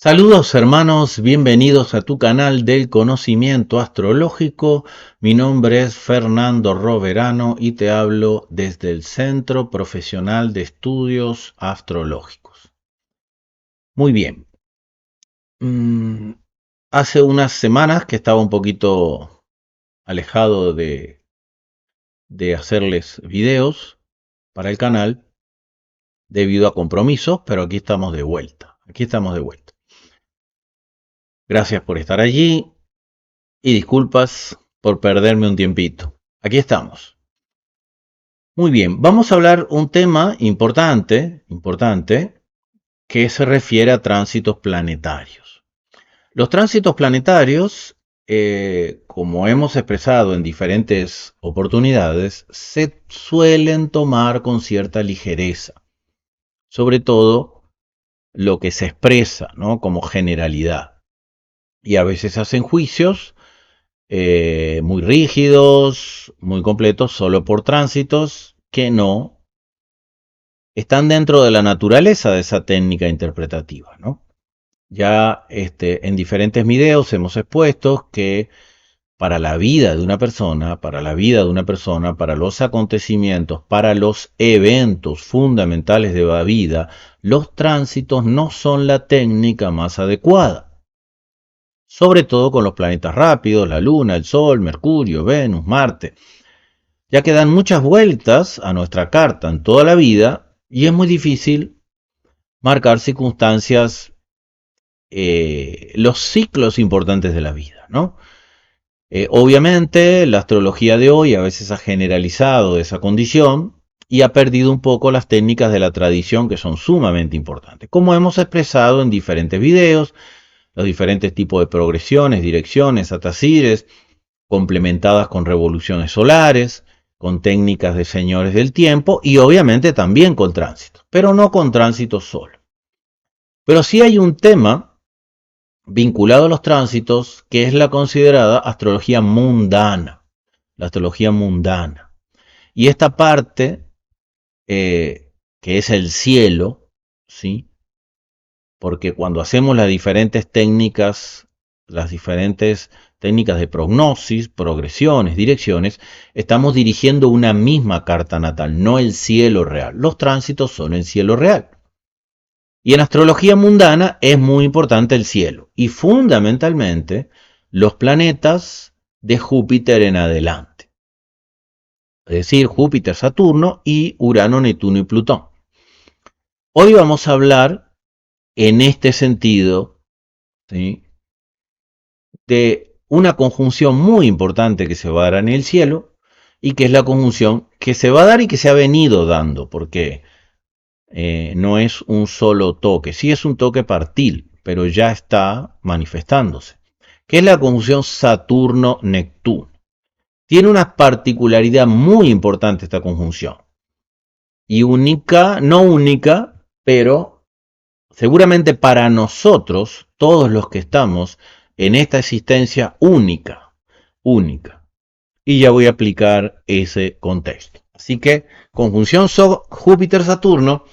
Saludos hermanos, bienvenidos a tu canal del conocimiento astrológico. Mi nombre es Fernando Roverano y te hablo desde el Centro Profesional de Estudios Astrológicos. Muy bien. Hace unas semanas que estaba un poquito alejado de hacerles videos para el canal debido a compromisos, pero aquí estamos de vuelta. Gracias por estar allí. Y disculpas por perderme un tiempito. Aquí estamos. Muy bien, vamos a hablar un tema importante, que se refiere a tránsitos planetarios. Los tránsitos planetarios, como hemos expresado en diferentes oportunidades, se suelen tomar con cierta ligereza. Sobre todo lo que se expresa, ¿no?, como generalidad. Y a veces hacen juicios muy rígidos, muy completos, solo por tránsitos que no están dentro de la naturaleza de esa técnica interpretativa, ¿no? Ya en diferentes videos hemos expuesto que para la vida de una persona, para los acontecimientos, para los eventos fundamentales de la vida, los tránsitos no son la técnica más adecuada. Sobre todo con los planetas rápidos, la Luna, el Sol, Mercurio, Venus, Marte, ya que dan muchas vueltas a nuestra carta en toda la vida y es muy difícil marcar circunstancias, los ciclos importantes de la vida, ¿no? Obviamente la astrología de hoy a veces ha generalizado esa condición y ha perdido un poco las técnicas de la tradición que son sumamente importantes, como hemos expresado en diferentes videos, los diferentes tipos de progresiones, direcciones, atasires, complementadas con revoluciones solares, con técnicas de señores del tiempo y obviamente también con tránsitos, pero no con tránsitos solo. Pero sí hay un tema vinculado a los tránsitos que es la considerada astrología mundana, la astrología mundana. Y esta parte, que es el cielo, ¿sí? Porque cuando hacemos las diferentes técnicas de prognosis, progresiones, direcciones, estamos dirigiendo una misma carta natal, no el cielo real. Los tránsitos son el cielo real. Y en astrología mundana es muy importante el cielo y fundamentalmente los planetas de Júpiter en adelante. Es decir, Júpiter, Saturno y Urano, Neptuno y Plutón. Hoy vamos a hablar en este sentido, ¿sí?, de una conjunción muy importante que se va a dar en el cielo y que es la conjunción que se va a dar y que se ha venido dando, porque no es un solo toque, sí es un toque partil, pero ya está manifestándose, que es la conjunción Saturno-Neptuno. Tiene una particularidad muy importante esta conjunción, y única, no única, pero seguramente para nosotros, todos los que estamos en esta existencia única. Y ya voy a aplicar ese contexto. Así que, conjunción Júpiter-Saturno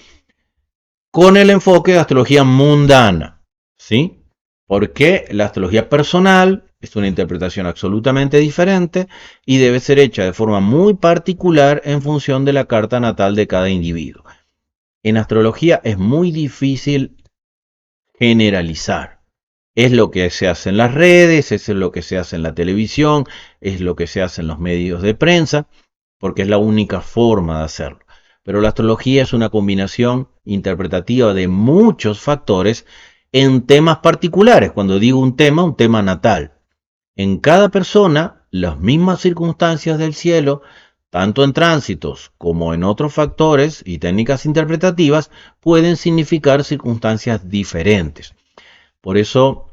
con el enfoque de astrología mundana, ¿sí? Porque la astrología personal es una interpretación absolutamente diferente y debe ser hecha de forma muy particular en función de la carta natal de cada individuo. En astrología es muy difícil generalizar. Es lo que se hace en las redes, es lo que se hace en la televisión, es lo que se hace en los medios de prensa, porque es la única forma de hacerlo. Pero la astrología es una combinación interpretativa de muchos factores en temas particulares. Cuando digo un tema natal. En cada persona, las mismas circunstancias del cielo, tanto en tránsitos como en otros factores y técnicas interpretativas, pueden significar circunstancias diferentes. Por eso,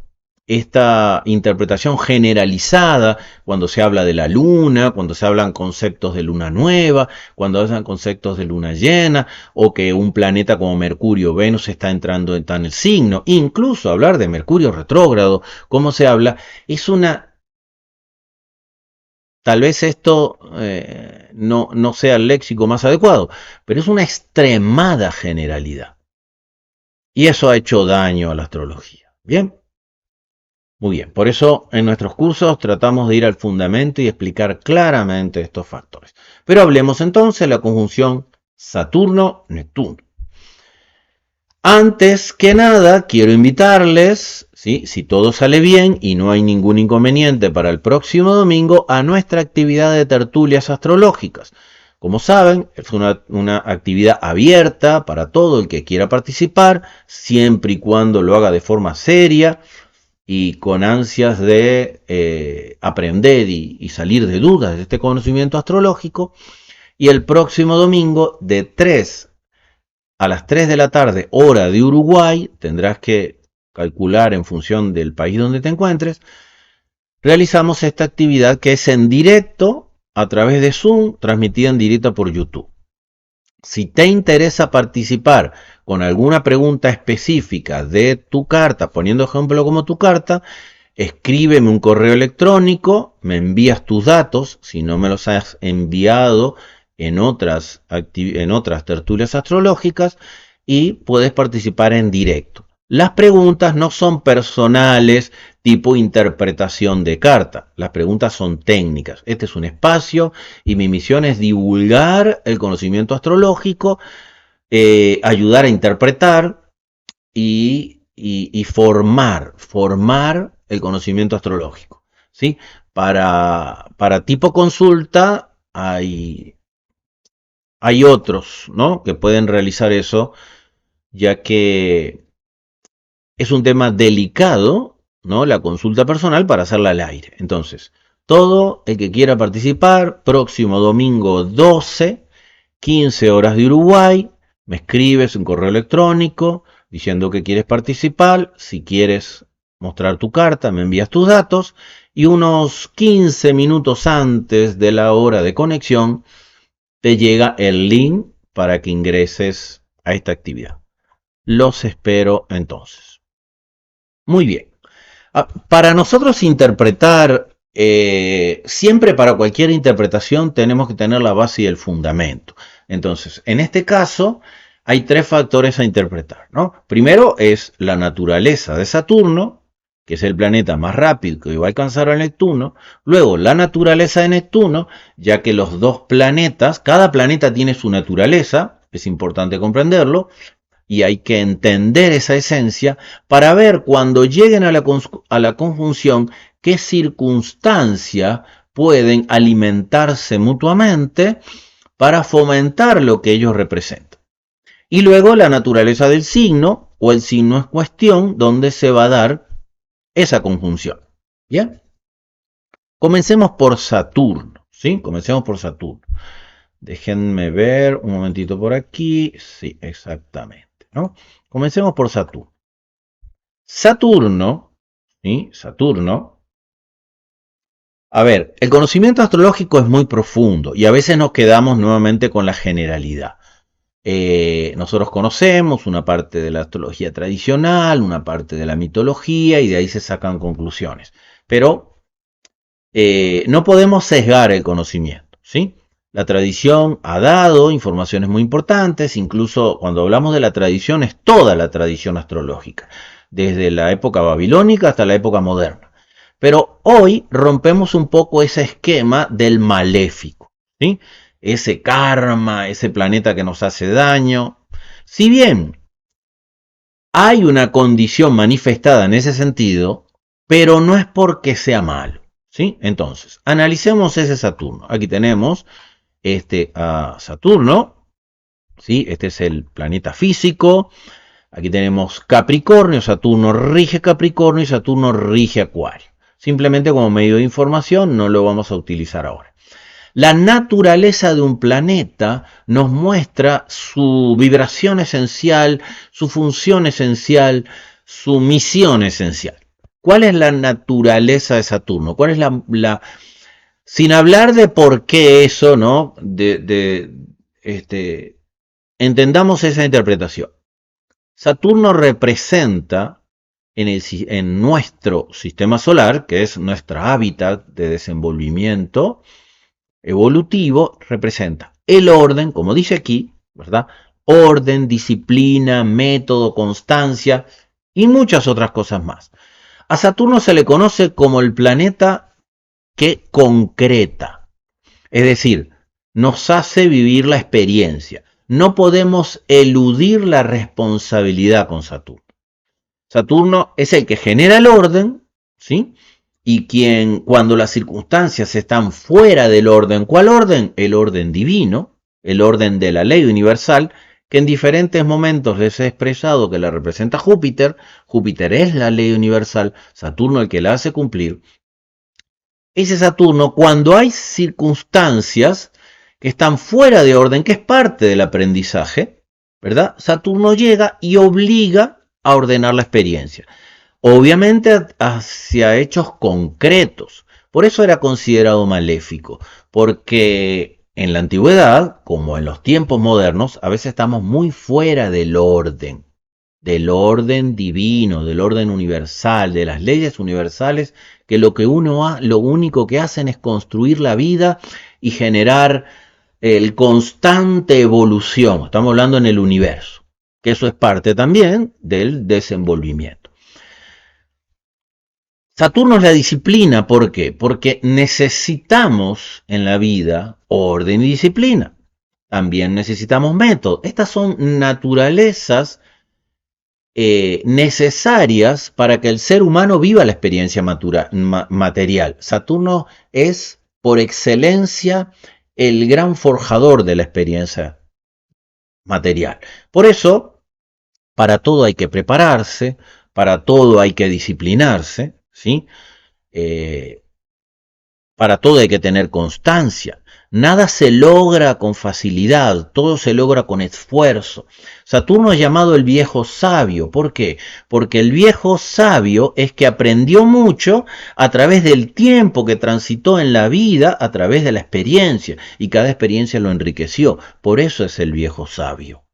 esta interpretación generalizada, cuando se habla de la luna, cuando se hablan conceptos de luna nueva, cuando hablan conceptos de luna llena, o que un planeta como Mercurio o Venus está entrando en tal signo, incluso hablar de Mercurio retrógrado, como se habla, es una... Tal vez esto no sea el léxico más adecuado, pero es una extremada generalidad. Y eso ha hecho daño a la astrología. Bien, muy bien. Por eso en nuestros cursos tratamos de ir al fundamento y explicar claramente estos factores. Pero hablemos entonces de la conjunción Saturno-Neptuno. Antes que nada, quiero invitarles, ¿sí? Si todo sale bien y no hay ningún inconveniente para el próximo domingo, a nuestra actividad de tertulias astrológicas. Como saben, es una actividad abierta para todo el que quiera participar, siempre y cuando lo haga de forma seria y con ansias de aprender y salir de dudas de este conocimiento astrológico. Y el próximo domingo, de 3 a las 3 de la tarde, hora de Uruguay, tendrás que calcular en función del país donde te encuentres, realizamos esta actividad que es en directo a través de Zoom, transmitida en directo por YouTube. Si te interesa participar con alguna pregunta específica de tu carta, poniendo ejemplo como tu carta, escríbeme un correo electrónico, me envías tus datos, si no me los has enviado en otras tertulias astrológicas, y puedes participar en directo. Las preguntas no son personales, tipo interpretación de carta. Las preguntas son técnicas. Este es un espacio y mi misión es divulgar el conocimiento astrológico, ayudar a interpretar y formar el conocimiento astrológico. ¿Sí? Para tipo consulta hay otros, ¿no? Que pueden realizar eso, ya que es un tema delicado, ¿no? La consulta personal para hacerla al aire. Entonces, todo el que quiera participar, próximo domingo 12, 15 horas de Uruguay, me escribes un correo electrónico diciendo que quieres participar, si quieres mostrar tu carta, me envías tus datos y unos 15 minutos antes de la hora de conexión te llega el link para que ingreses a esta actividad. Los espero entonces. Muy bien. Para nosotros interpretar, siempre para cualquier interpretación tenemos que tener la base y el fundamento. Entonces, en este caso, hay 3 factores a interpretar, ¿no? Primero es la naturaleza de Saturno, que es el planeta más rápido que va a alcanzar a Neptuno. Luego, la naturaleza de Neptuno, ya que los dos planetas, cada planeta tiene su naturaleza, es importante comprenderlo, y hay que entender esa esencia para ver cuando lleguen a la conjunción qué circunstancias pueden alimentarse mutuamente para fomentar lo que ellos representan. Y luego la naturaleza del signo o el signo en cuestión donde se va a dar esa conjunción. ¿Bien? Comencemos por Saturno, ¿sí? Comencemos por Saturno. Déjenme ver un momentito por aquí. Sí, exactamente, ¿no? Comencemos por Saturno. Saturno, ¿sí? Saturno. A ver, el conocimiento astrológico es muy profundo y a veces nos quedamos nuevamente con la generalidad. Nosotros conocemos una parte de la astrología tradicional, una parte de la mitología y de ahí se sacan conclusiones. Pero no podemos sesgar el conocimiento, ¿sí? La tradición ha dado informaciones muy importantes, incluso cuando hablamos de la tradición es toda la tradición astrológica, desde la época babilónica hasta la época moderna. Pero hoy rompemos un poco ese esquema del maléfico, ¿sí? Ese karma, ese planeta que nos hace daño. Si bien hay una condición manifestada en ese sentido, pero no es porque sea malo, ¿sí? Entonces, analicemos ese Saturno. Aquí tenemos a Saturno, ¿sí? Este es el planeta físico. Aquí tenemos Capricornio, Saturno rige Capricornio y Saturno rige Acuario. Simplemente como medio de información, no lo vamos a utilizar ahora. La naturaleza de un planeta nos muestra su vibración esencial, su función esencial, su misión esencial. ¿Cuál es la naturaleza de Saturno? ¿Cuál es sin hablar de por qué eso, ¿no? Entendamos esa interpretación. Saturno representa en nuestro sistema solar, que es nuestra hábitat de desenvolvimiento evolutivo, representa el orden, como dice aquí, ¿verdad? Orden, disciplina, método, constancia. y muchas otras cosas más. A Saturno se le conoce como el planeta que concreta, es decir, nos hace vivir la experiencia. No podemos eludir la responsabilidad con Saturno. Saturno es el que genera el orden, ¿sí? Y quien, cuando las circunstancias están fuera del orden, ¿cuál orden? El orden divino, el orden de la ley universal, que en diferentes momentos les he expresado que la representa Júpiter. Júpiter es la ley universal, Saturno el que la hace cumplir. Ese Saturno, cuando hay circunstancias que están fuera de orden, que es parte del aprendizaje, ¿verdad? Saturno llega y obliga a ordenar la experiencia. Obviamente hacia hechos concretos. Por eso era considerado maléfico, porque en la antigüedad, como en los tiempos modernos, a veces estamos muy fuera del orden divino, del orden universal, de las leyes universales, que lo único que hacen es construir la vida y generar el constante evolución. Estamos hablando en el universo, que eso es parte también del desenvolvimiento. Saturno es la disciplina, ¿por qué? Porque necesitamos en la vida orden y disciplina. También necesitamos método. Estas son naturalezas necesarias para que el ser humano viva la experiencia material. Saturno es, por excelencia, el gran forjador de la experiencia material. Por eso, para todo hay que prepararse, para todo hay que disciplinarse, ¿sí? Para todo hay que tener constancia. Nada se logra con facilidad, todo se logra con esfuerzo. Saturno es llamado el viejo sabio. ¿Por qué? Porque el viejo sabio es que aprendió mucho a través del tiempo que transitó en la vida, a través de la experiencia, y cada experiencia lo enriqueció. Por eso es el viejo sabio.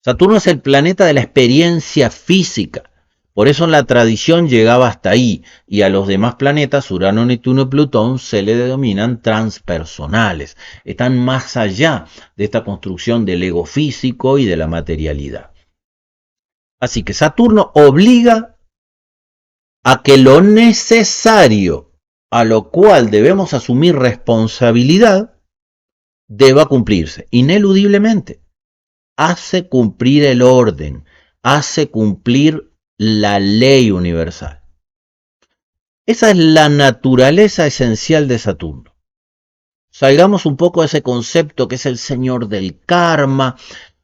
Saturno es el planeta de la experiencia física. Por eso la tradición llegaba hasta ahí, y a los demás planetas, Urano, Neptuno y Plutón, se le denominan transpersonales. Están más allá de esta construcción del ego físico y de la materialidad. Así que Saturno obliga a que lo necesario, a lo cual debemos asumir responsabilidad, deba cumplirse, ineludiblemente. Hace cumplir el orden, hace cumplir la ley universal. Esa es la naturaleza esencial de Saturno. Salgamos un poco de ese concepto que es el señor del karma.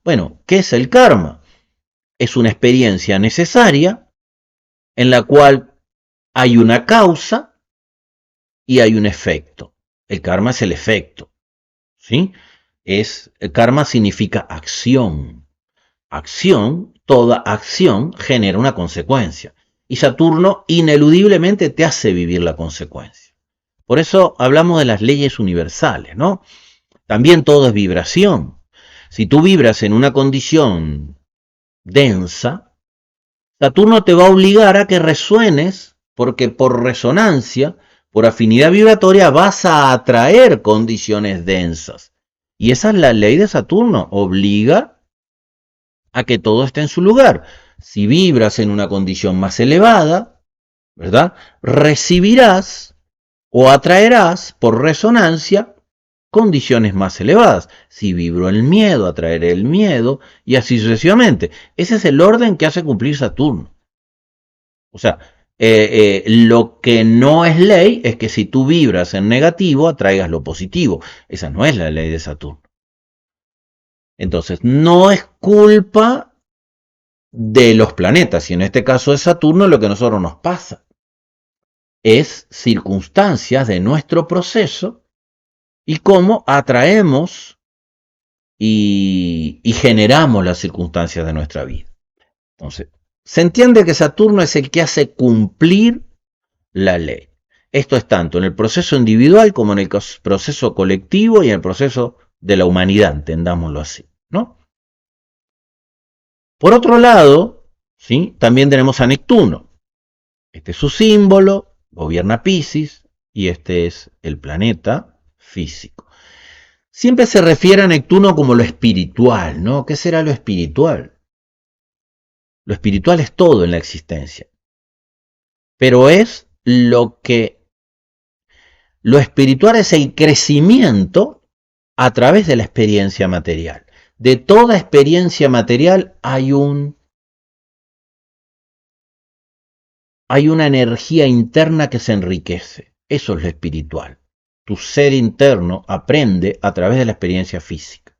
Bueno, ¿qué es el karma? Es una experiencia necesaria en la cual hay una causa y hay un efecto. El karma es el efecto, ¿sí? El karma significa acción. Acción, toda acción genera una consecuencia. Y Saturno ineludiblemente te hace vivir la consecuencia. Por eso hablamos de las leyes universales, ¿no? También todo es vibración. Si tú vibras en una condición densa, Saturno te va a obligar a que resuenes, porque por resonancia, por afinidad vibratoria, vas a atraer condiciones densas. Y esa es la ley de Saturno, obliga a que todo esté en su lugar. Si vibras en una condición más elevada, ¿verdad? Recibirás o atraerás por resonancia condiciones más elevadas. Si vibro el miedo, atraeré el miedo y así sucesivamente. Ese es el orden que hace cumplir Saturno. O sea, lo que no es ley es que si tú vibras en negativo, atraigas lo positivo. Esa no es la ley de Saturno. Entonces, no es culpa de los planetas, y en este caso de Saturno, lo que a nosotros nos pasa es circunstancias de nuestro proceso y cómo atraemos y generamos las circunstancias de nuestra vida. Entonces, se entiende que Saturno es el que hace cumplir la ley. Esto es tanto en el proceso individual como en el proceso colectivo y en el proceso de la humanidad, entendámoslo así, ¿no? Por otro lado, ¿sí? También tenemos a Neptuno. Este es su símbolo, gobierna Piscis, y este es el planeta físico. Siempre se refiere a Neptuno como lo espiritual, ¿no? ¿Qué será lo espiritual? Lo espiritual es todo en la existencia. Pero es lo espiritual es el crecimiento a través de la experiencia material. De toda experiencia material hay una energía interna que se enriquece. Eso es lo espiritual. Tu ser interno aprende a través de la experiencia física.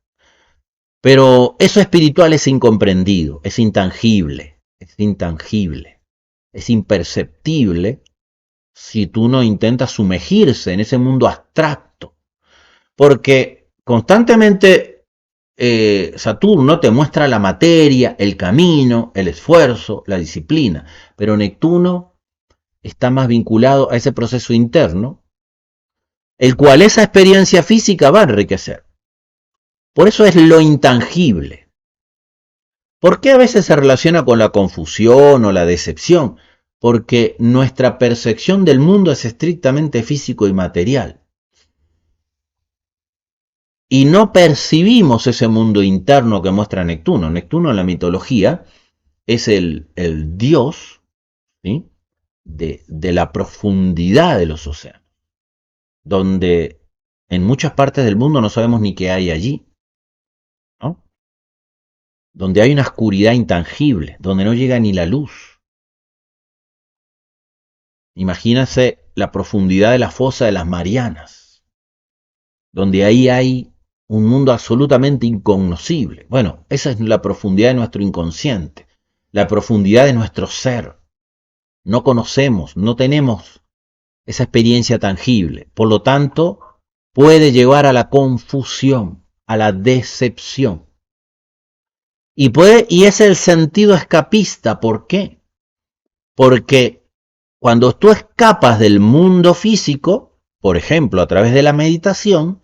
Pero eso espiritual es incomprendido, es intangible, es imperceptible si tú no intentas sumergirse en ese mundo abstracto. Porque constantemente Saturno te muestra la materia, el camino, el esfuerzo, la disciplina, pero Neptuno está más vinculado a ese proceso interno, el cual esa experiencia física va a enriquecer. Por eso es lo intangible. ¿Por qué a veces se relaciona con la confusión o la decepción? Porque nuestra percepción del mundo es estrictamente físico y material. Y no percibimos ese mundo interno que muestra Neptuno. Neptuno en la mitología es el dios, ¿sí?, de la profundidad de los océanos, donde en muchas partes del mundo no sabemos ni qué hay allí, ¿no? Donde hay una oscuridad intangible, donde no llega ni la luz. Imagínense la profundidad de la fosa de las Marianas, donde ahí hay un mundo absolutamente incognoscible. Bueno, esa es la profundidad de nuestro inconsciente, la profundidad de nuestro ser. No conocemos, no tenemos esa experiencia tangible. Por lo tanto, puede llevar a la confusión, a la decepción. Y es el sentido escapista. ¿Por qué? Porque cuando tú escapas del mundo físico, por ejemplo, a través de la meditación,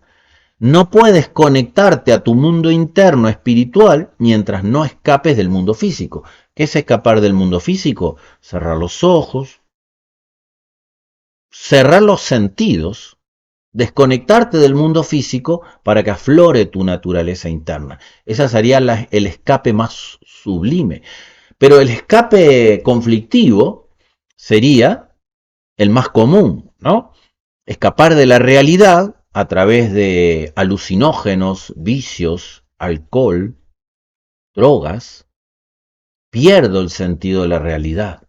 no puedes conectarte a tu mundo interno espiritual mientras no escapes del mundo físico. ¿Qué es escapar del mundo físico? Cerrar los ojos, cerrar los sentidos, desconectarte del mundo físico para que aflore tu naturaleza interna. Ese sería el escape más sublime. Pero el escape conflictivo sería el más común, ¿no? Escapar de la realidad a través de alucinógenos, vicios, alcohol, drogas. Pierdo el sentido de la realidad.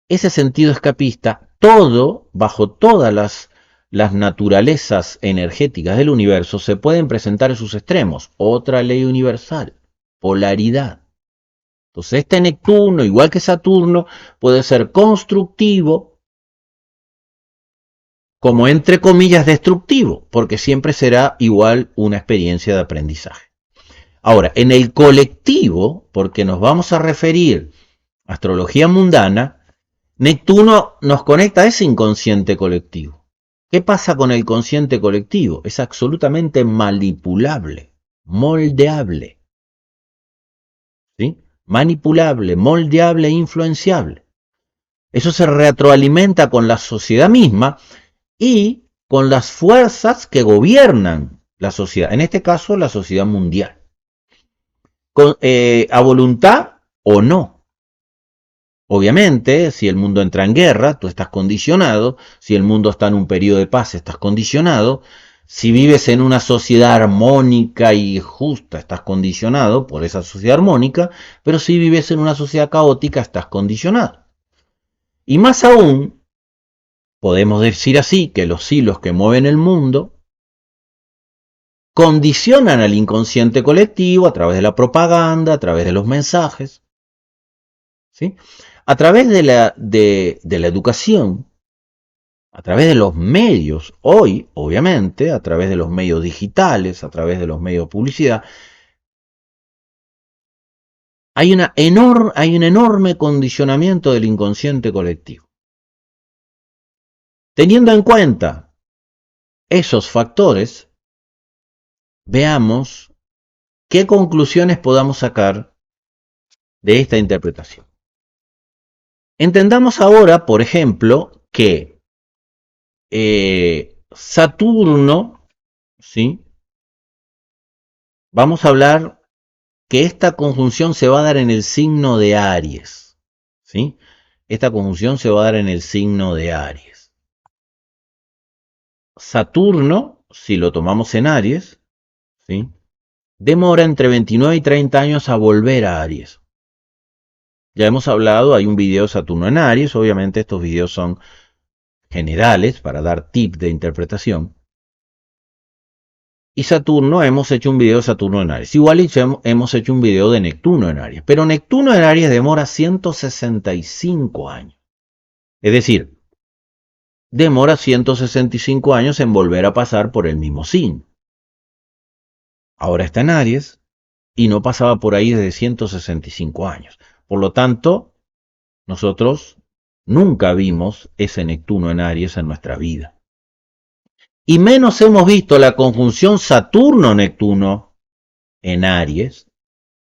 Ese sentido escapista, todo, bajo todas las naturalezas energéticas del universo, se pueden presentar en sus extremos. Otra ley universal, polaridad. Entonces este Neptuno, igual que Saturno, puede ser constructivo como entre comillas destructivo, porque siempre será igual una experiencia de aprendizaje. Ahora, en el colectivo, porque nos vamos a referir a astrología mundana, Neptuno nos conecta a ese inconsciente colectivo. ¿Qué pasa con el consciente colectivo? Es absolutamente manipulable, moldeable. ¿Sí? Manipulable, moldeable e influenciable. Eso se retroalimenta con la sociedad misma y con las fuerzas que gobiernan la sociedad, en este caso la sociedad mundial, a voluntad o no. Obviamente, si el mundo entra en guerra, tú estás condicionado. Si el mundo está en un periodo de paz, estás condicionado. Si vives en una sociedad armónica y justa, estás condicionado por esa sociedad armónica. Pero si vives en una sociedad caótica, estás condicionado. Y más aún, podemos decir así que los hilos que mueven el mundo condicionan al inconsciente colectivo a través de la propaganda, a través de los mensajes, ¿sí? A través de la educación, a través de los medios, hoy, obviamente, a través de los medios digitales, a través de los medios de publicidad, hay un enorme condicionamiento del inconsciente colectivo. Teniendo en cuenta esos factores, veamos qué conclusiones podamos sacar de esta interpretación. Entendamos ahora, por ejemplo, que Saturno, ¿sí? Vamos a hablar que esta conjunción se va a dar en el signo de Aries, ¿sí? Esta conjunción se va a dar en el signo de Aries. Saturno, si lo tomamos en Aries, ¿sí?, demora entre 29 y 30 años a volver a Aries. Ya hemos hablado, hay un video de Saturno en Aries, obviamente estos videos son generales para dar tips de interpretación. Y Saturno, hemos hecho un video de Saturno en Aries. Igual hemos hecho un video de Neptuno en Aries. Pero Neptuno en Aries demora 165 años. Es decir, demora 165 años en volver a pasar por el mismo signo. Ahora está en Aries y no pasaba por ahí desde 165 años. Por lo tanto, nosotros nunca vimos ese Neptuno en Aries en nuestra vida. Y menos hemos visto la conjunción Saturno-Neptuno en Aries,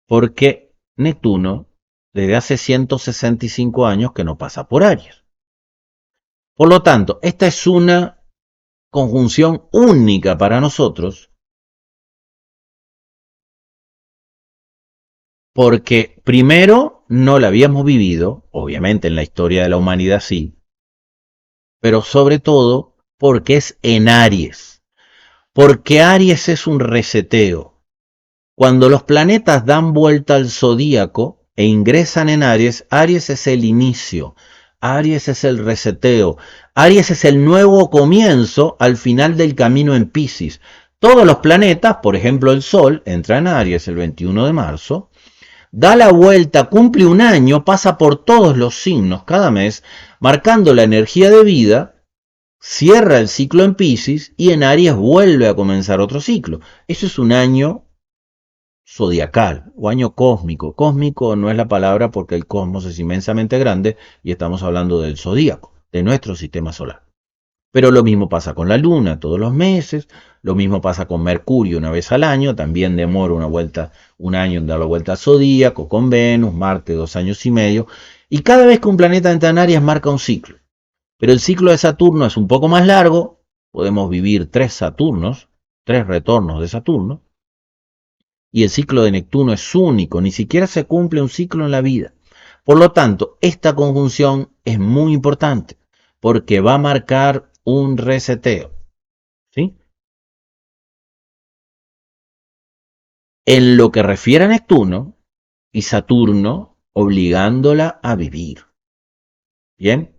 porque Neptuno desde hace 165 años que no pasa por Aries. Por lo tanto, esta es una conjunción única para nosotros, porque primero no la habíamos vivido, obviamente en la historia de la humanidad sí, pero sobre todo porque es en Aries, porque Aries es un reseteo. Cuando los planetas dan vuelta al zodíaco e ingresan en Aries, Aries es el inicio, Aries es el reseteo, Aries es el nuevo comienzo al final del camino en Piscis. Todos los planetas, por ejemplo el Sol, entra en Aries el 21 de marzo, da la vuelta, cumple un año, pasa por todos los signos cada mes, marcando la energía de vida, cierra el ciclo en Piscis y en Aries vuelve a comenzar otro ciclo. Eso es un año zodiacal o año cósmico. Cósmico no es la palabra porque el cosmos es inmensamente grande y estamos hablando del zodíaco, de nuestro sistema solar. Pero lo mismo pasa con la Luna todos los meses, lo mismo pasa con Mercurio una vez al año, también demora un año en dar la vuelta al zodíaco, con Venus, Marte 2 años y medio, y cada vez que un planeta entra en Aries marca un ciclo. Pero el ciclo de Saturno es un poco más largo, podemos vivir 3 Saturnos, 3 retornos de Saturno, y el ciclo de Neptuno es único, ni siquiera se cumple un ciclo en la vida. Por lo tanto, esta conjunción es muy importante, porque va a marcar un reseteo, ¿sí?, en lo que refiere a Neptuno y Saturno, obligándola a vivir. ¿Bien?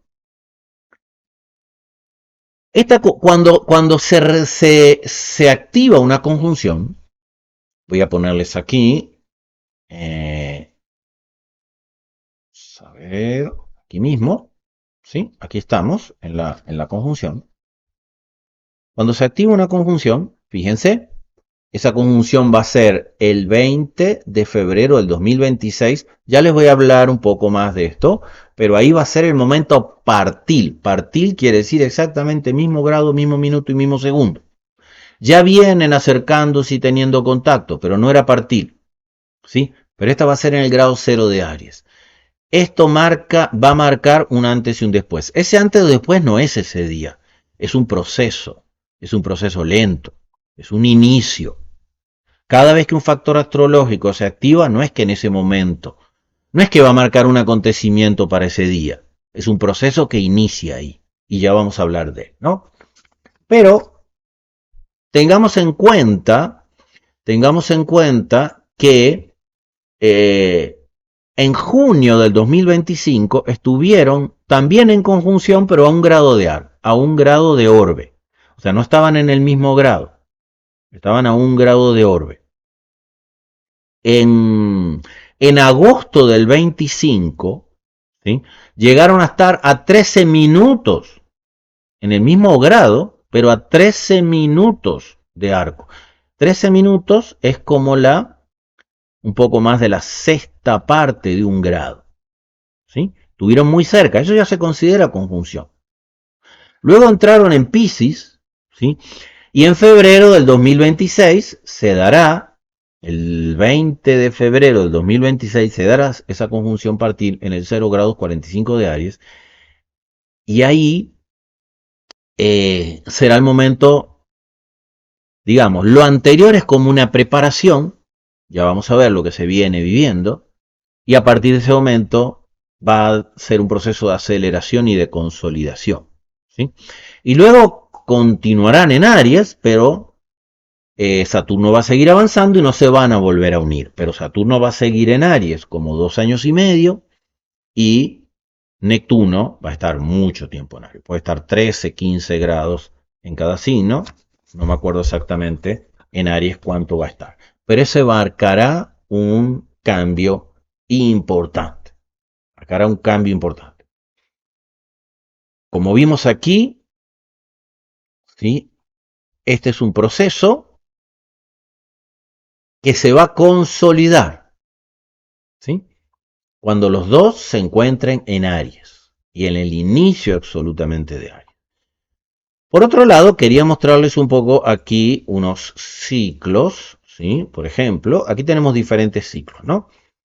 Cuando se activa una conjunción, voy a ponerles aquí, a ver, aquí mismo, ¿sí? Aquí estamos en la conjunción. Cuando se activa una conjunción, fíjense, esa conjunción va a ser el 20 de febrero del 2026. Ya les voy a hablar un poco más de esto, pero ahí va a ser el momento partil. Partil quiere decir exactamente mismo grado, mismo minuto y mismo segundo. Ya vienen acercándose y teniendo contacto, pero no era partil, ¿sí? Pero esta va a ser en el grado 0 de Aries. Esto va a marcar un antes y un después. Ese antes o después no es ese día, es un proceso lento, es un inicio. Cada vez que un factor astrológico se activa, no es que en ese momento, no es que va a marcar un acontecimiento para ese día, es un proceso que inicia ahí, y ya vamos a hablar de él, ¿no? Pero tengamos en cuenta que en junio del 2025 estuvieron también en conjunción, pero a un grado de orbe. O sea, no estaban en el mismo grado, estaban a un grado de orbe. En agosto del 25, ¿sí?, llegaron a estar a 13 minutos, en el mismo grado, pero a 13 minutos de arco. 13 minutos es como un poco más de la sexta parte de un grado, ¿sí? Estuvieron muy cerca, eso ya se considera conjunción. Luego entraron en Piscis, ¿sí? Y en febrero del 2026 se dará, el 20 de febrero del 2026 se dará esa conjunción partil en el 0 grados 45 de Aries, y ahí será el momento, digamos, lo anterior es como una preparación, ya vamos a ver lo que se viene viviendo, y a partir de ese momento va a ser un proceso de aceleración y de consolidación, ¿sí? Y luego continuarán en Aries, pero Saturno va a seguir avanzando y no se van a volver a unir, pero Saturno va a seguir en Aries como 2 años y medio, y Neptuno va a estar mucho tiempo en Aries, puede estar 13, 15 grados en cada signo, no me acuerdo exactamente en Aries cuánto va a estar, pero ese marcará un cambio importante, marcará un cambio importante. Como vimos aquí, ¿sí? Este es un proceso que se va a consolidar, ¿sí? Cuando los dos se encuentren en Aries y en el inicio absolutamente de Aries. Por otro lado, quería mostrarles un poco aquí unos ciclos, ¿sí? Por ejemplo, aquí tenemos diferentes ciclos, ¿no?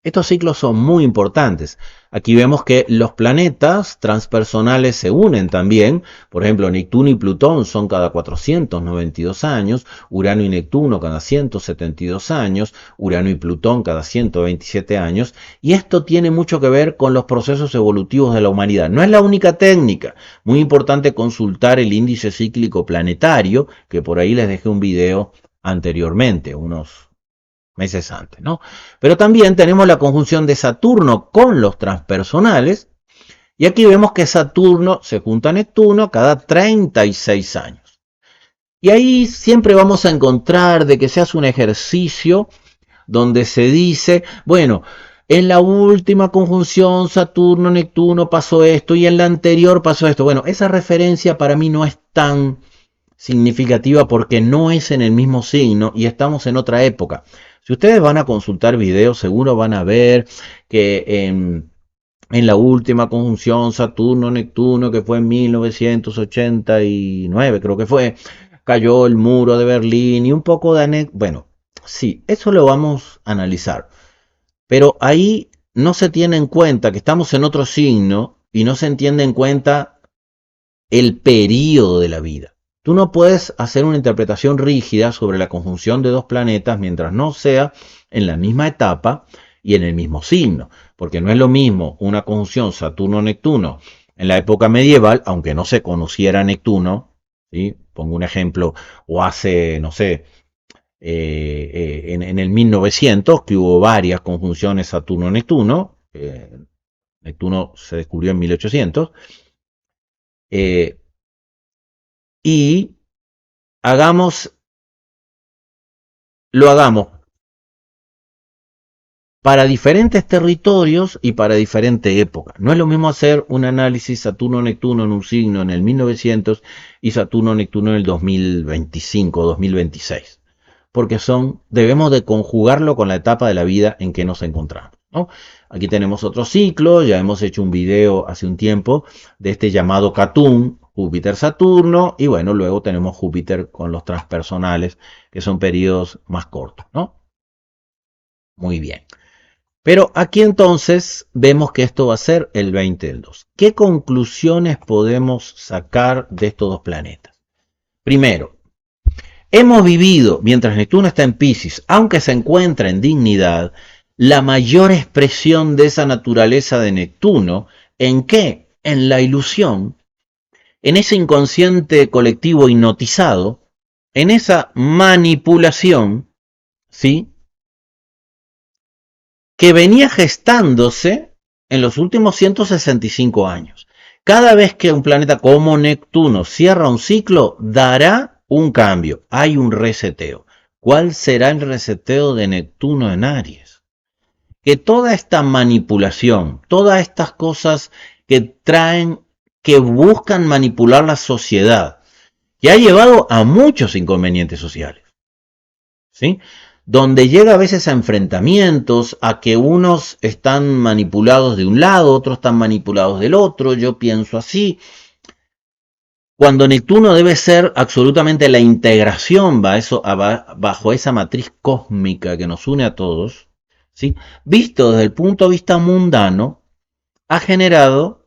Estos ciclos son muy importantes. Aquí vemos que los planetas transpersonales se unen también. Por ejemplo, Neptuno y Plutón son cada 492 años, Urano y Neptuno cada 172 años, Urano y Plutón cada 127 años. Y esto tiene mucho que ver con los procesos evolutivos de la humanidad. No es la única técnica. Muy importante consultar el índice cíclico planetario, que por ahí les dejé un video anteriormente, unos meses antes, ¿no? Pero también tenemos la conjunción de Saturno con los transpersonales, y aquí vemos que Saturno se junta a Neptuno cada 36 años. Y ahí siempre vamos a encontrar de que se hace un ejercicio donde se dice, bueno, en la última conjunción Saturno-Neptuno pasó esto y en la anterior pasó esto. Bueno, esa referencia para mí no es tan significativa porque no es en el mismo signo y estamos en otra época. Si ustedes van a consultar videos, seguro van a ver que en la última conjunción Saturno-Neptuno, que fue en 1989, creo que fue, cayó el muro de Berlín y un poco de... Bueno, sí, eso lo vamos a analizar. Pero ahí no se tiene en cuenta que estamos en otro signo y no se entiende en cuenta el periodo de la vida. Tú no puedes hacer una interpretación rígida sobre la conjunción de dos planetas mientras no sea en la misma etapa y en el mismo signo, porque no es lo mismo una conjunción Saturno-Neptuno en la época medieval, aunque no se conociera Neptuno, ¿sí? Pongo un ejemplo, o hace, no sé, en el 1900, que hubo varias conjunciones Saturno-Neptuno, Neptuno se descubrió en 1800, y hagamos, lo hagamos para diferentes territorios y para diferentes épocas. No es lo mismo hacer un análisis Saturno-Neptuno en un signo en el 1900 y Saturno-Neptuno en el 2025 o 2026. Porque debemos de conjugarlo con la etapa de la vida en que nos encontramos, ¿no? Aquí tenemos otro ciclo, ya hemos hecho un video hace un tiempo de este llamado Catún, Júpiter-Saturno, y bueno, luego tenemos Júpiter con los transpersonales, que son periodos más cortos, ¿no? Muy bien. Pero aquí entonces vemos que esto va a ser el 20 del 2. ¿Qué conclusiones podemos sacar de estos dos planetas? Primero, hemos vivido, mientras Neptuno está en Piscis, aunque se encuentra en dignidad, la mayor expresión de esa naturaleza de Neptuno. ¿En qué? En la ilusión, en ese inconsciente colectivo hipnotizado, en esa manipulación, ¿sí? Que venía gestándose en los últimos 165 años. Cada vez que un planeta como Neptuno cierra un ciclo, dará un cambio, hay un reseteo. ¿Cuál será el reseteo de Neptuno en Aries? Que toda esta manipulación, todas estas cosas que traen, que buscan manipular la sociedad, que ha llevado a muchos inconvenientes sociales, ¿sí? Donde llega a veces a enfrentamientos, a que unos están manipulados de un lado, otros están manipulados del otro, yo pienso así. Cuando Neptuno debe ser absolutamente la integración bajo esa matriz cósmica que nos une a todos, ¿sí? Visto desde el punto de vista mundano, ha generado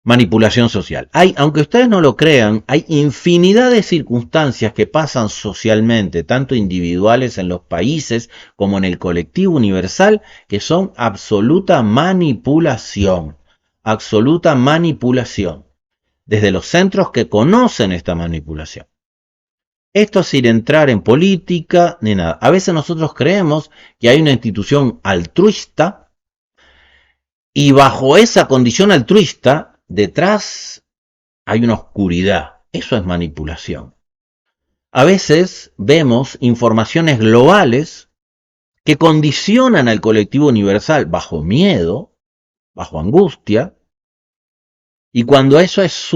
manipulación social. Aunque ustedes no lo crean, hay infinidad de circunstancias que pasan socialmente, tanto individuales en los países como en el colectivo universal, que son absoluta manipulación. Absoluta manipulación. Desde los centros que conocen esta manipulación. Esto sin entrar en política ni nada. A veces nosotros creemos que hay una institución altruista y bajo esa condición altruista, detrás hay una oscuridad. Eso es manipulación. A veces vemos informaciones globales que condicionan al colectivo universal bajo miedo, bajo angustia, y cuando eso es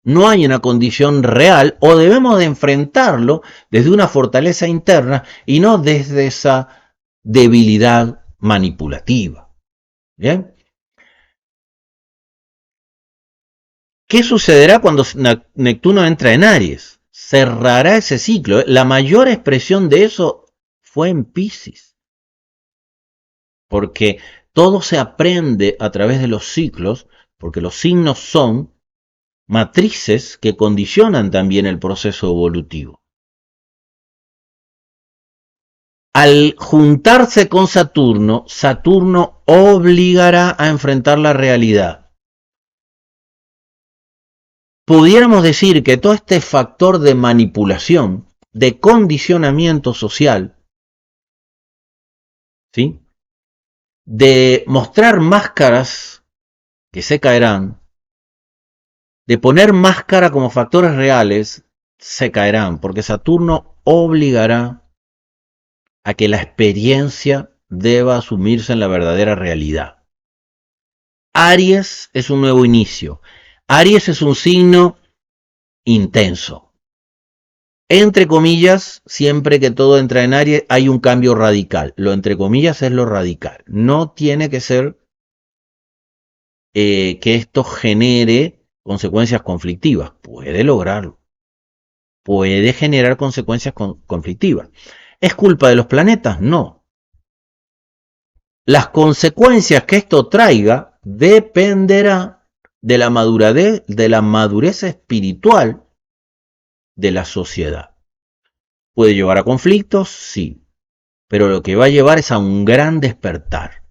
no hay una condición real, o debemos de enfrentarlo desde una fortaleza interna y no desde esa debilidad manipulativa. ¿Bien? ¿Qué sucederá cuando Neptuno entra en Aries? Cerrará ese ciclo. La mayor expresión de eso fue en Piscis. Porque todo se aprende a través de los ciclos, porque los signos son matrices que condicionan también el proceso evolutivo. Al juntarse con Saturno, Saturno obligará a enfrentar la realidad. Pudiéramos decir que todo este factor de manipulación, de condicionamiento social, ¿sí?, de mostrar máscaras que se caerán, de poner máscara como factores reales, se caerán, porque Saturno obligará a que la experiencia deba asumirse en la verdadera realidad. Aries es un nuevo inicio. Aries es un signo intenso. Entre comillas, siempre que todo entra en Aries hay un cambio radical. Lo entre comillas es lo radical. No tiene que ser que esto genere consecuencias conflictivas. Puede lograrlo. Puede generar consecuencias conflictivas. ¿Es culpa de los planetas? No. Las consecuencias que esto traiga dependerá de la madurez espiritual de la sociedad. ¿Puede llevar a conflictos? Sí. Pero lo que va a llevar es a un gran despertar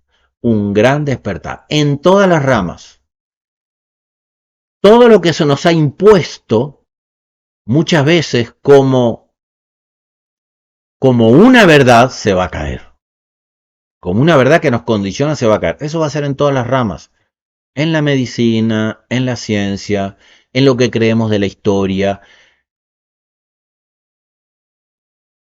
en todas las ramas. Todo lo que se nos ha impuesto muchas veces como una verdad se va a caer. Como una verdad que nos condiciona se va a caer. Eso va a ser en todas las ramas. En la medicina, en la ciencia, en lo que creemos de la historia.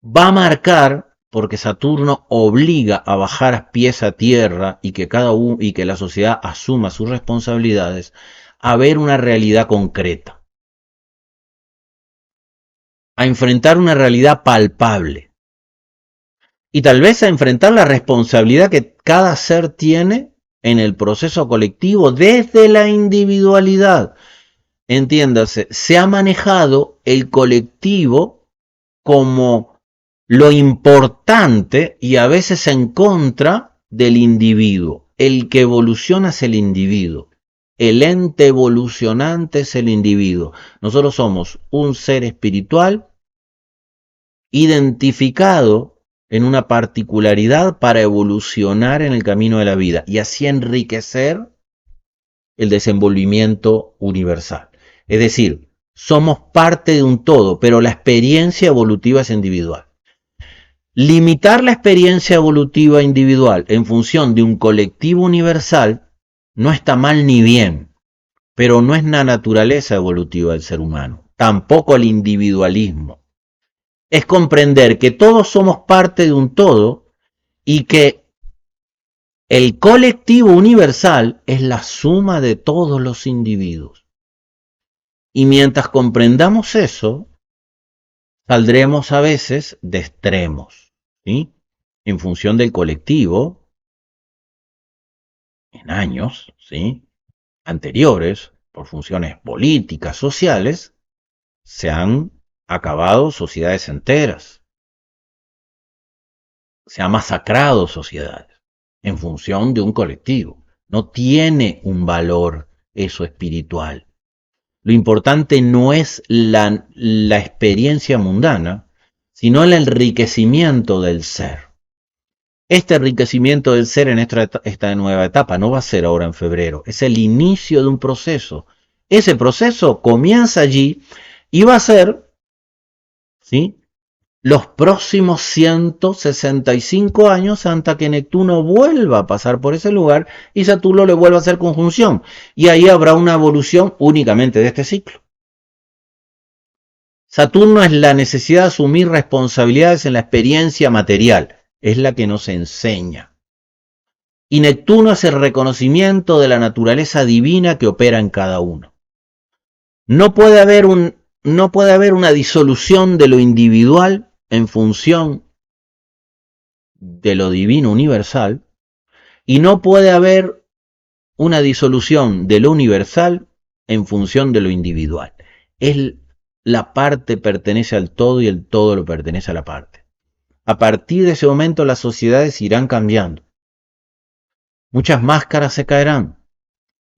Va a marcar, porque Saturno obliga a bajar pies a tierra y que la sociedad asuma sus responsabilidades, a ver una realidad concreta, a enfrentar una realidad palpable y tal vez a enfrentar la responsabilidad que cada ser tiene en el proceso colectivo desde la individualidad. Entiéndase, se ha manejado el colectivo como lo importante y a veces en contra del individuo. El que evoluciona es el individuo. El ente evolucionante es el individuo. Nosotros somos un ser espiritual identificado en una particularidad para evolucionar en el camino de la vida y así enriquecer el desenvolvimiento universal. Es decir, somos parte de un todo, pero la experiencia evolutiva es individual. Limitar la experiencia evolutiva individual en función de un colectivo universal no está mal ni bien, pero no es la naturaleza evolutiva del ser humano, tampoco el individualismo. Es comprender que todos somos parte de un todo y que el colectivo universal es la suma de todos los individuos. Y mientras comprendamos eso, saldremos a veces de extremos, ¿sí?, en función del colectivo, en años, ¿sí?, anteriores, por funciones políticas, sociales, se han acabado sociedades enteras. Se han masacrado sociedades en función de un colectivo. No tiene un valor eso espiritual. Lo importante no es la experiencia mundana, sino el enriquecimiento del ser. Este enriquecimiento del ser en esta nueva etapa no va a ser ahora en febrero, es el inicio de un proceso. Ese proceso comienza allí y va a ser, ¿sí?, los próximos 165 años hasta que Neptuno vuelva a pasar por ese lugar y Saturno le vuelva a hacer conjunción. Y ahí habrá una evolución únicamente de este ciclo. Saturno es la necesidad de asumir responsabilidades en la experiencia material, es la que nos enseña. Y Neptuno es el reconocimiento de la naturaleza divina que opera en cada uno. No puede haber una disolución de lo individual en función de lo divino universal, y no puede haber una disolución de lo universal en función de lo individual. La parte pertenece al todo y el todo lo pertenece a la parte. A partir de ese momento las sociedades irán cambiando. Muchas máscaras se caerán,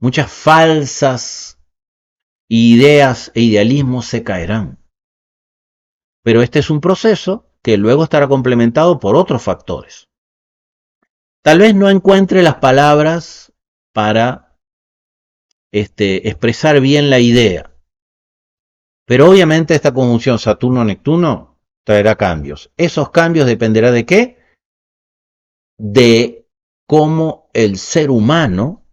muchas falsas ideas e idealismos se caerán. Pero este es un proceso que luego estará complementado por otros factores. Tal vez no encuentre las palabras para expresar bien la idea, pero obviamente esta conjunción Saturno-Neptuno traerá cambios. Esos cambios dependerán ¿de qué? De cómo el ser humano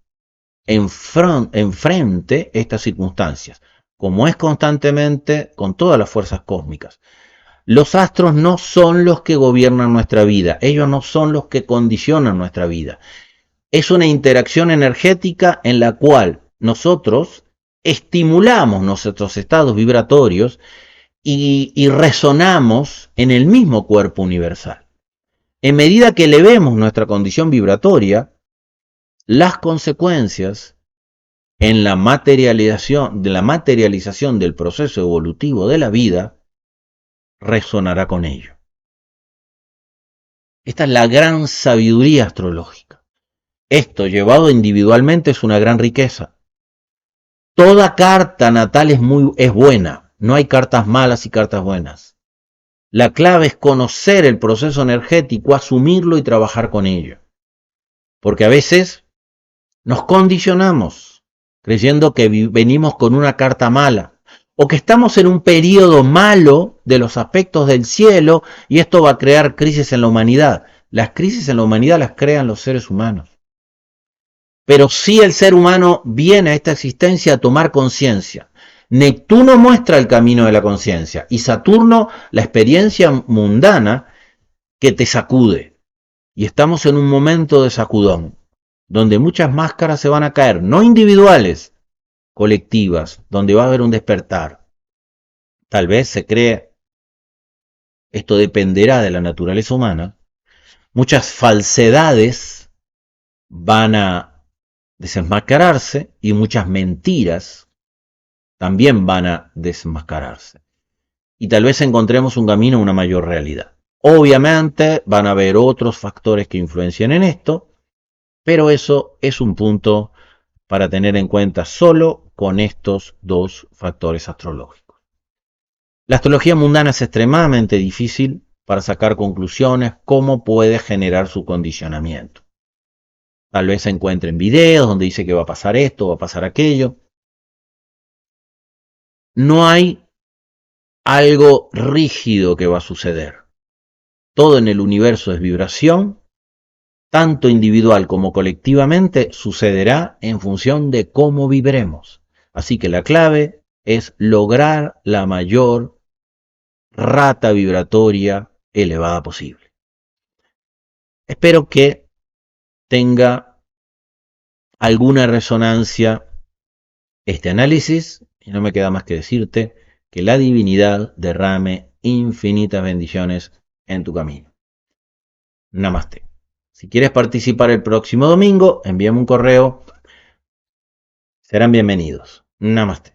enfrente estas circunstancias, como es constantemente con todas las fuerzas cósmicas. Los astros no son los que gobiernan nuestra vida, ellos no son los que condicionan nuestra vida. Es una interacción energética en la cual nosotros estimulamos nuestros estados vibratorios y resonamos en el mismo cuerpo universal. En medida que elevemos nuestra condición vibratoria, las consecuencias en la materialización del proceso evolutivo de la vida resonará con ello. Esta es la gran sabiduría astrológica. Esto llevado individualmente es una gran riqueza. Toda carta natal es buena, no hay cartas malas y cartas buenas. La clave es conocer el proceso energético, asumirlo y trabajar con ello. Porque a veces nos condicionamos creyendo que venimos con una carta mala o que estamos en un periodo malo de los aspectos del cielo y esto va a crear crisis en la humanidad. Las crisis en la humanidad las crean los seres humanos. Pero sí el ser humano viene a esta existencia a tomar conciencia. Neptuno muestra el camino de la conciencia y Saturno la experiencia mundana que te sacude. Y estamos en un momento de sacudón, donde muchas máscaras se van a caer, no individuales, colectivas, donde va a haber un despertar. Tal vez se cree, esto dependerá de la naturaleza humana, muchas falsedades van a desenmascararse y muchas mentiras también van a desenmascararse. Y tal vez encontremos un camino a una mayor realidad. Obviamente van a haber otros factores que influencian en esto, pero eso es un punto para tener en cuenta solo con estos dos factores astrológicos. La astrología mundana es extremadamente difícil para sacar conclusiones cómo puede generar su condicionamiento. Tal vez se encuentren videos donde dice que va a pasar esto, va a pasar aquello. No hay algo rígido que va a suceder. Todo en el universo es vibración, tanto individual como colectivamente sucederá en función de cómo vibremos. Así que la clave es lograr la mayor rata vibratoria elevada posible. Espero que tenga alguna resonancia este análisis y no me queda más que decirte que la divinidad derrame infinitas bendiciones en tu camino. Namaste. Si quieres participar el próximo domingo, envíame un correo. Serán bienvenidos. Namaste.